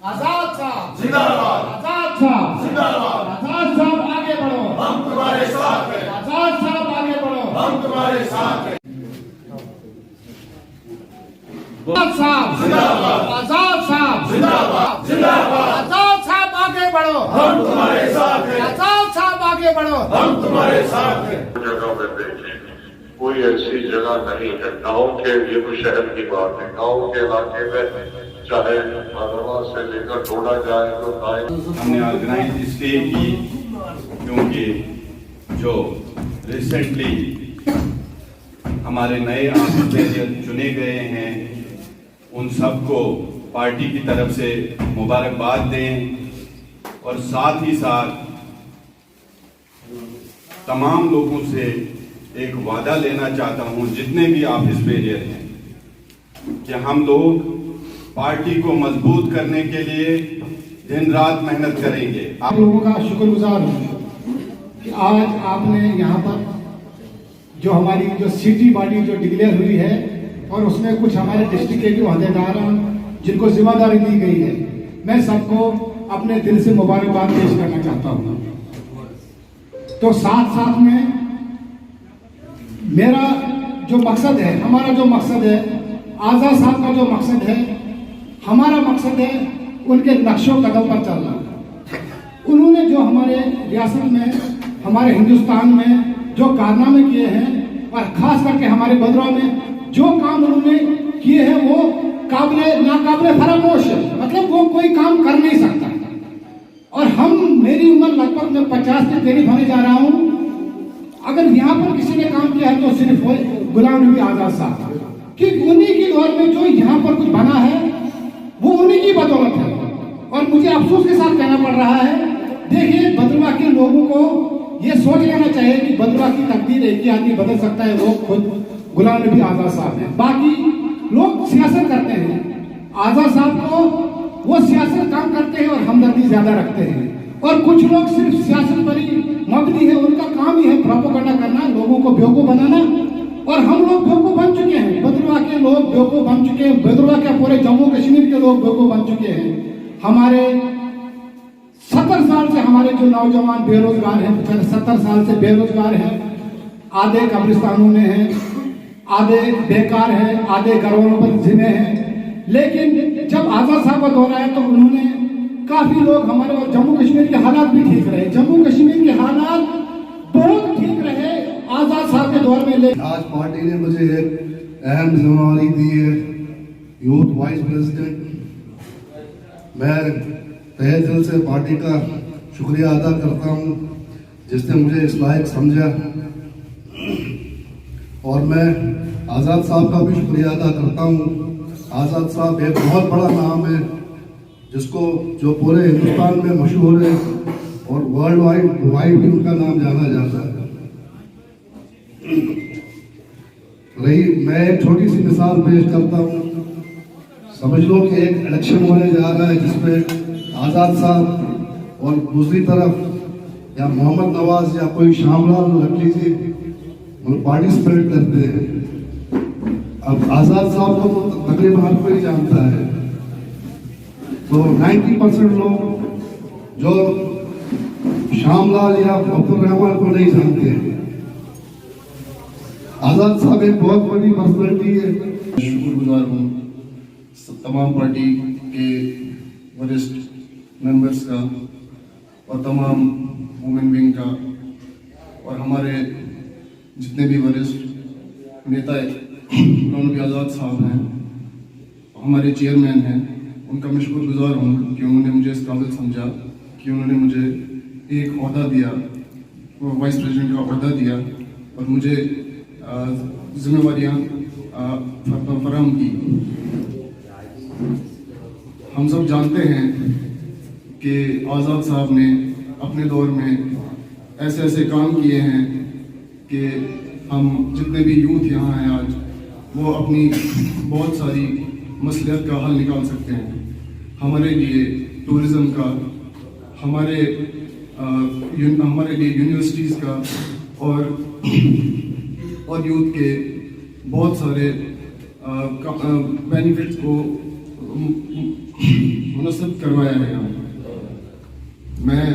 आजाद साहब जिंदाबाद, आजाद साहब जिंदाबाद। आजाद साहब आगे बढ़ो, हम तुम्हारे साथ हैं, आजाद साहब आगे बढ़ो, हम तुम्हारे साथ हैं। आजाद साहब जिंदाबाद, आजाद साहब जिंदाबाद, जिंदाबाद। आजाद साहब आगे बढ़ो, हम तुम्हारे साथ हैं, आजाद साहब आगे बढ़ो। हम तुम्हारे साथ हैं। जगह में देखें कोई ऐसी जगह नहीं है। गाँव के, ये तो शहर की बात है, गाँव के इलाके में चाहे भदरवा से लेकर टोड़ा जाए तो हमने ऑर्गेनाइज इसलिए की क्योंकि जो रिसेंटली हमारे नए ऑफिसर चुने गए हैं उन सबको पार्टी की तरफ से मुबारकबाद दें और साथ ही साथ तमाम लोगों से एक वादा लेना चाहता हूं, जितने भी ऑफिस बेरियर हैं, कि हम लोग पार्टी को मजबूत करने के लिए दिन रात मेहनत करेंगे। आप लोगों का शुक्रगुजार हूँ कि आज आपने यहाँ पर जो हमारी जो सिटी बॉडी जो डिक्लेयर हुई है और उसमें कुछ हमारे डिस्ट्रिक्ट के जो अहदेदार हैं जिनको जिम्मेदारी दी गई है, मैं सबको अपने दिल से मुबारकबाद पेश करना चाहता हूँ। तो साथ साथ में मेरा जो मकसद है, हमारा जो मकसद है, आजाद साहब का जो मकसद है, हमारा मकसद है उनके नक्शों कदम पर चलना। उन्होंने जो हमारे रियासत में, हमारे हिंदुस्तान में जो कारनामे किए हैं और खास करके हमारे भद्रवा में जो काम उन्होंने किए हैं वो नाकाबिले फरामोश है। मतलब वो कोई काम कर नहीं सकता। और मेरी उम्र लगभग मैं 50 के करीब होने जा रहा हूँ। अगर यहाँ पर किसी ने काम किया है तो सिर्फ गुलाम नबी आजाद साहब, कि उन्हीं की दौर में जो यहाँ पर कुछ बना है वो उन्हीं की बदौलत है। और मुझे अफसोस के साथ कहना पड़ रहा है, देखिए भद्रवा के लोगों को ये सोच लेना चाहिए कि भद्रवा की तकदीर एक ही आदमी बदल सकता है, वो खुद गुलाम नबी आजाद साहब है। बाकी लोग सियासत करते हैं, आजाद साहब को वो सियासत काम करते हैं और हमदर्दी ज्यादा रखते हैं। और कुछ लोग सिर्फ सियासत पर ही मबनी है, उनका काम ही है प्रोपेगेंडा करना, लोगों को बेवकूफ बनाना। और हम लोग बेवकूफ बन चुके हैं, भद्रवा के लोग बेवकूफ बन चुके हैं, भद्रवा के पूरे जम्मू कश्मीर के लोग बेवकूफ बन चुके हैं। हमारे 70 साल से हमारे जो नौजवान बेरोजगार हैं, 70 साल से बेरोजगार हैं, आधे कब्रिस्तानों में हैं, आधे बेकार हैं, आधे घरों पर जिने हैं। लेकिन जब आजाद साहब का दौर आया तो उन्होंने काफी लोग हमारे, और जम्मू कश्मीर के हालात भी ठीक रहे, जम्मू कश्मीर के हालात बहुत ठीक रहे आजाद साहब के दौर में। लेकिन आज पार्टी ने मुझे एक अहम जिम्मेदारी दी है, यूथ वाइस प्रेसिडेंट। मैं तहे दिल से पार्टी का शुक्रिया अदा करता हूं जिसने मुझे इस लायक समझा। और मैं आज़ाद साहब का भी शुक्रिया अदा करता हूं। आज़ाद साहब एक बहुत बड़ा नाम है जो पूरे हिंदुस्तान में मशहूर है और वर्ल्ड वाइड भी उनका नाम जाना जाता है। मैं एक छोटी सी मिसाल पेश करता हूँ। समझ लो कि एक इलेक्शन होने जा रहा है जिसमें आज़ाद साहब और दूसरी तरफ या मोहम्मद नवाज या कोई शामलाल रख लीजिए पार्टिसिपेट करते हैं। अब आज़ाद साहब को तो तकरीबन हर कोई जानता है, तो 90% लोग जो श्यामलाल या अब्दुल रहमान को नहीं जानते हैं। आजाद साहब एक बहुत बड़ी पर्सनैलिटी है। शुक्रगुजार हूँ तमाम पार्टी के वरिष्ठ मेंबर्स का और तमाम वुमेन विंग का और हमारे जितने भी वरिष्ठ नेता गुलाम नबी आज़ाद साहब हैं, हमारे चेयरमैन हैं, उनका मैं शुक्रगुजार हूँ कि उन्होंने मुझे इस काबिल समझा कि उन्होंने मुझे एक ओहदा दिया, वो वाइस प्रेसिडेंट का ओहदा दिया और मुझे जिम्मेवारियाँ फराहम की। हम सब जानते हैं कि आज़ाद साहब ने अपने दौर में ऐसे ऐसे काम किए हैं कि हम जितने भी यूथ यहाँ हैं आज वो अपनी बहुत सारी मसलियत का हल निकाल सकते हैं। हमारे लिए टूरिज़्म का, हमारे लिए यूनिवर्सिटीज़ का और यूथ के बहुत सारे बेनिफिट्स को मुनस्सब करवाया है यहाँ। मैं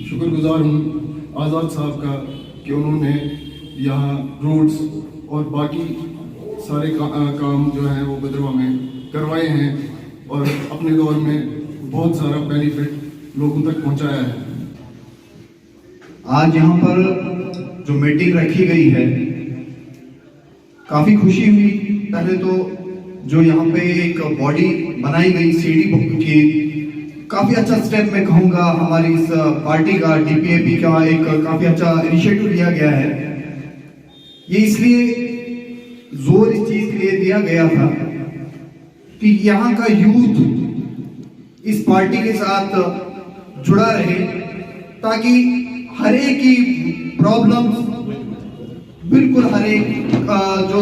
शुक्रगुजार हूँ आज़ाद साहब का कि उन्होंने यहाँ रोड्स और बाकी सारे काम जो हैं वो भद्रवाह में करवाए हैं और अपने दौर में बहुत सारा बेनिफिट लोगों तक पहुँचाया है। आज यहाँ पर जो मीटिंग रखी गई है, काफ़ी खुशी हुई। पहले तो जो यहाँ पे एक बॉडी बनाई गई सीडी बुक की, काफ़ी अच्छा स्टेप मैं कहूँगा हमारी इस पार्टी का, डीपीएपी का एक काफ़ी अच्छा इनिशिएटिव लिया गया है। ये इसलिए जोर इस चीज़ के लिए दिया गया था कि यहाँ का यूथ इस पार्टी के साथ जुड़ा रहे, ताकि हर एक की प्रॉब्लम, बिल्कुल हर एक जो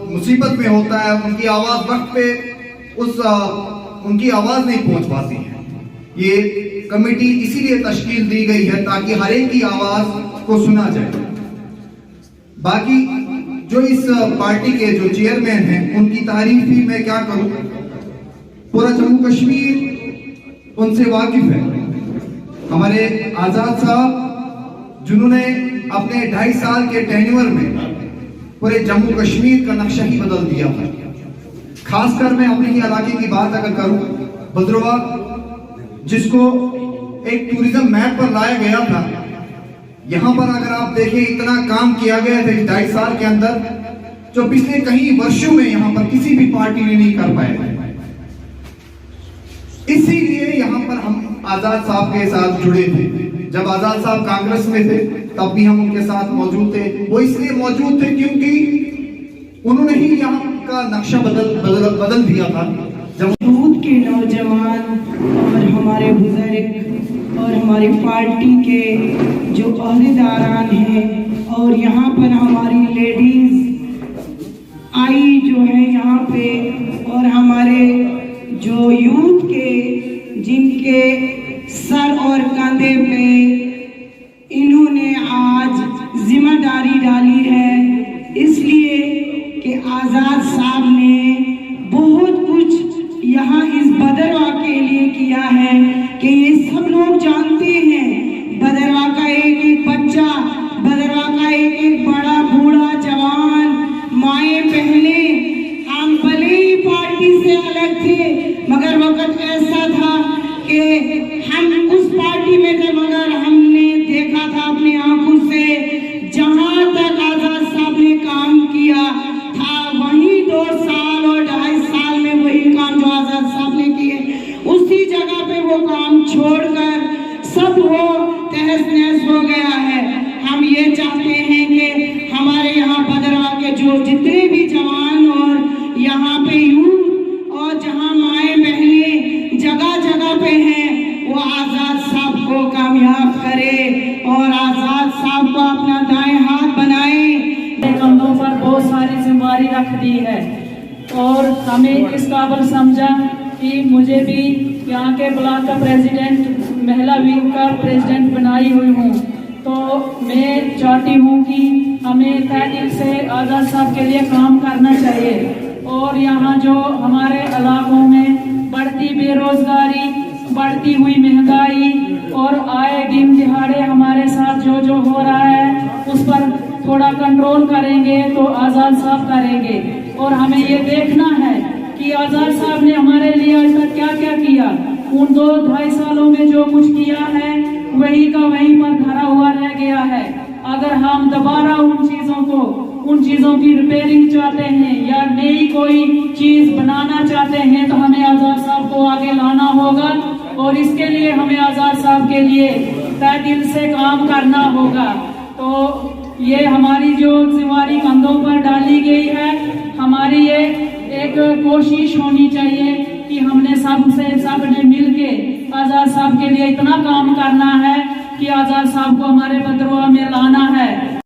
मुसीबत में होता है उनकी आवाज वक्त पे उनकी आवाज नहीं पहुंच पाती है। ये कमेटी इसीलिए तश्कील दी गई है ताकि हर एक की आवाज को सुना जाए। बाकी जो इस पार्टी के जो चेयरमैन हैं उनकी तारीफ ही मैं क्या करूं, पूरा जम्मू कश्मीर उनसे वाकिफ है। हमारे आजाद साहब जिन्होंने अपने 2.5 साल के टेन्योर में पूरे जम्मू कश्मीर का नक्शा ही बदल दिया था। खासकर मैं अपने ही इलाके की बात अगर करूं, भद्रवाह जिसको एक टूरिज्म मैप पर लाया गया था, यहां पर अगर आप देखें इतना काम किया गया था 2.5 साल के अंदर, जो पिछले कई वर्षों में यहां पर किसी भी पार्टी ने नहीं कर पाया। इसीलिए यहां पर हम आजाद साहब के साथ जुड़े थे। जब आजाद साहब कांग्रेस में थे तब भी हम उनके साथ मौजूद थे। वो इसलिए मौजूद थे क्योंकि उन्होंने ही यहाँ का नक्शा बदल दिया था। जब यूथ के नौजवान और हमारे बुजुर्ग और हमारी पार्टी के जो अहदेदारान हैं और यहाँ पर हमारी लेडीज आई जो है यहाँ पे, और हमारे जो यूथ के जिनके सर और कंधे पे इन्होंने आज जिम्मेदारी डाली है, इसलिए कि आज़ाद साहब ने बहुत कुछ यहाँ इस भद्रवाह के लिए किया है कि ये सब लोग जानते हैं। भद्रवाह का एक एक बच्चा, भद्रवाह का एक एक बड़ा बूढ़ा जवान, माए बहने, हम भले ही पार्टी से अलग थे मगर वक्त ऐसा था कि हम उस पार्टी में थे, मगर हमने देखा था अपनी आंखों से जहां तक आजाद साहब ने काम किया था, वही 2 साल और 2.5 साल में वही काम जो आजाद साहब ने किए, उसी जगह पे वो काम छोड़कर सब वो तहस नहस हो गया है। हम ये चाहते हैं कि हमारे यहाँ भद्रवाह के जो जितने भी जवान और यहाँ पे यूथ और जहाँ माए बहने जगह जगह पे हैं, वो आजाद साहब को कामयाब करे और आजाद साहब को अपना दाएं हाथ बनाए। कंधों पर बहुत सारी जिम्मेदारी रख दी है और हमें इस काबिल समझा कि मुझे भी यहाँ के ब्लॉक का प्रेसिडेंट, महिला विंग का प्रेसिडेंट बनाई हुई हूँ। तो मैं चाहती हूँ कि हमें तहे दिल से आजाद साहब के लिए काम करना चाहिए। और यहाँ जो हमारे इलाकों में बढ़ती बेरोजगारी, बढ़ती हुई महंगाई और आए दिन दिहाड़े हमारे साथ जो जो हो रहा है उस पर थोड़ा कंट्रोल करेंगे तो आज़ाद साहब करेंगे। और हमें ये देखना है कि आज़ाद साहब ने हमारे लिए आज तक क्या क्या किया। उन 2-2.5 सालों में जो कुछ किया है वही का वहीं पर धरा हुआ रह गया है। अगर हम दोबारा उन चीज़ों की रिपेयरिंग चाहते हैं या नई कोई चीज़ बनाना चाहते हैं तो हमें आज़ाद साहब को आगे लाना होगा और इसके लिए हमें आज़ाद साहब के लिए तहे दिल से काम करना होगा। तो ये हमारी जो जिम्मेदारी कंधों पर डाली गई है, हमारी ये एक कोशिश होनी चाहिए कि हमने सबने मिलके आज़ाद साहब के लिए इतना काम करना है कि आज़ाद साहब को हमारे भद्रवाह में लाना है।